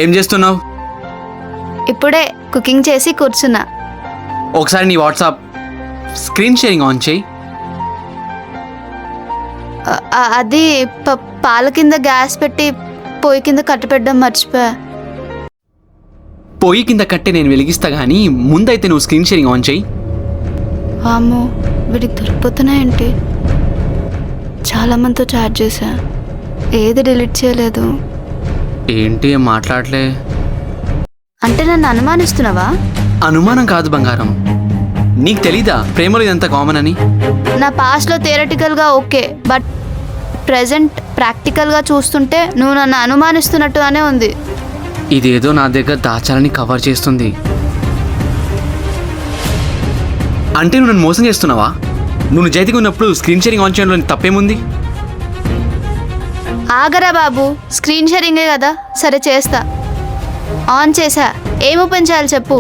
ఏం చేస్తున్నావు? ఇప్పుడే కుకింగ్ చేసి కూర్చున్నా. ఒకసారి నీ వాట్సాప్ స్క్రీన్ షేరింగ్ ఆన్ చేయి. అది పాల కింద గ్యాస్ పెట్టి పొయ్యి కింద కట్టపెట్టడం మర్చిపోయా. పొయ్యి కింద కట్టే నేను వెలిగిస్తా కానీ ముందైతే నువ్వు స్క్రీన్ షేరింగ్ ఆన్ చేయి. వామ్మో, వీడికి దొరికిపోతున్నాయేంటి? చాలా మందితో చాట్ చేశా, ఏది డిలీట్ చేయలేదు. ఏంటి ఏం మాట్లాడలే? అంటే నన్ను అనుమానిస్తున్నావా? అనుమానం కాదు బంగారం, నీకు తెలీదా ప్రేమలో ఇదంతా కామన్ అని? నా పాస్ట్లో థియరటికల్గా ఓకే, బట్ ప్రజెంట్ ప్రాక్టికల్గా చూస్తుంటే నువ్వు నన్ను అనుమానిస్తున్నట్టుగానే ఉంది. ఇదేదో నా దగ్గర దాచాలని కవర్ చేస్తుంది. అంటే నువ్వు నన్ను మోసం చేస్తున్నావా? నువ్వు నిజాయితీగా ఉన్నప్పుడు స్క్రీన్ షేరింగ్ ఆన్ చేయడంలో తప్పేముంది? ఆగరా బాబు, స్క్రీన్ షేరింగే కదా. సరే చేస్తా. ఆన్ చేసా. ఏం ఓపెన్ చేయాలి చెప్పు.